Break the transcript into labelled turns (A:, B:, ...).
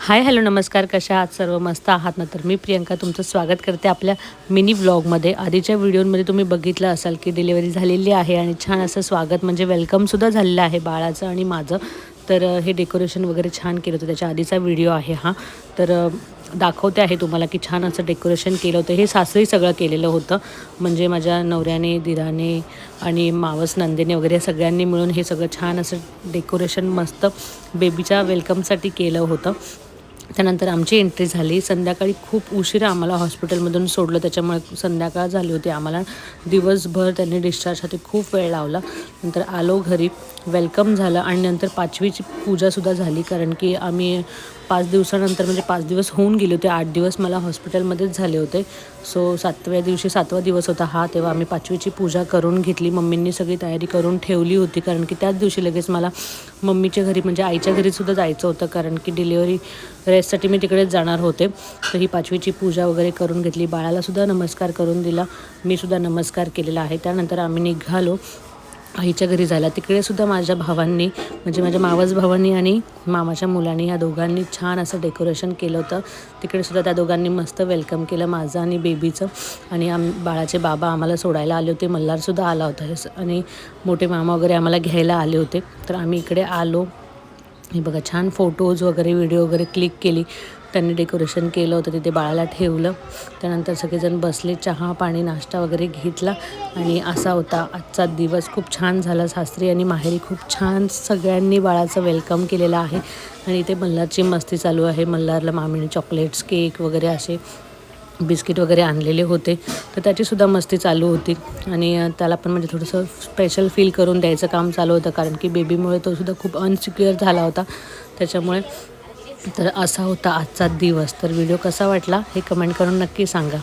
A: Hi hello नमस्कार, कशा आहात सर्व? मस्त आहात ना? तर मी प्रियंका तुमचं स्वागत करते आपल्या मिनी व्लॉगमध्ये. आधीच्या व्हिडिओमध्ये तुम्ही बघितलं असाल की डिलिव्हरी झालेली आहे आणि छान असं स्वागत म्हणजे वेलकमसुद्धा झालेलं आहे बाळाचं आणि माझं. तर हे डेकोरेशन वगैरे छान केलं होतं, त्याच्या आधीचा व्हिडिओ आहे हा. तर दाखवते आहे तुम्हाला की छान असं डेकोरेशन केलं होतं. हे सासरी सगळं केलेलं होतं, म्हणजे माझ्या नवऱ्याने, दिराने आणि मावस नंदेने वगैरे सगळ्यांनी मिळून हे सगळं छान असं डेकोरेशन मस्त बेबीच्या वेलकमसाठी केलं होतं. त्यानंतर आमची एंट्री झाली. संध्याकाळी खूप उशिरा आम्हाला हॉस्पिटलमधून सोडलं, त्याच्यामुळे संध्याकाळ झाली होती. आम्हाला दिवसभर त्यांनी डिस्चार्जसाठी खूप वेळ लावला. नंतर आलो घरी, वेलकम झालं आणि नंतर 5वीची पूजासुद्धा झाली, कारण की आम्ही 5 दिवसानंतर म्हणजे 5 दिवस होऊन गेले होते. 8 दिवस मला हॉस्पिटलमध्येच झाले होते. सो 7व्या दिवशी 7वा दिवस होता हा, तेव्हा आम्ही 5वीची पूजा करून घेतली. मम्मींनी सगळी तयारी करून ठेवली होती, कारण की त्याच दिवशी लगेच मला मम्मीच्या घरी म्हणजे आईच्या घरीसुद्धा जायचं होतं, कारण की डिलिव्हरी रेस्टसाठी मी तिकडेच जाणार होते. तर ही 5वीची पूजा वगैरे करून घेतली. बाळालासुद्धा नमस्कार करून दिला, मीसुद्धा नमस्कार केलेला आहे. त्यानंतर आम्ही निघालो आईच्या घरी जायला. तिकडेसुद्धा माझ्या भावांनी म्हणजे माझ्या मावस भावांनी आणि मामाच्या मुलांनी ह्या दोघांनी छान असं डेकोरेशन केलं होतं. तिकडेसुद्धा त्या दोघांनी मस्त वेलकम केलं माझं आणि बेबीचं. आणि बाळाचे बाबा आम्हाला सोडायला आले होते, मल्हारसुद्धा आला होता आणि मोठे मामा वगैरे आम्हाला घ्यायला आले होते. तर आम्ही इकडे आलो. हे बघा, छान फोटोज वगैरे व्हिडिओ वगैरे क्लिक केली. त्यांनी डेकोरेशन केलं होतं, तिथे बाळाला ठेवलं. त्यानंतर सगळेजण बसले, चहा पाणी नाश्ता वगैरे घेतला आणि असा होता आजचा दिवस. खूप छान झाला. सासरी आणि माहेरी खूप छान सगळ्यांनी बाळाचं वेलकम केलेलं आहे. आणि इथे मल्हारची मस्ती चालू आहे. मल्हारला मामीने चॉकलेट्स, केक वगैरे असे बिस्किट वगैरे आणलेले होते, तर त्याचीसुद्धा मस्ती चालू होती. आणि त्याला पण म्हणजे थोडंसं स्पेशल फील करून द्यायचं काम चालू होतं, कारण की बेबीमुळे तोसुद्धा खूप अनसिक्युअर झाला होता त्याच्यामुळे. तर असा होता आजचा दिवस. तर व्हिडिओ कसा वाटला हे कमेंट करून नक्की सांगा.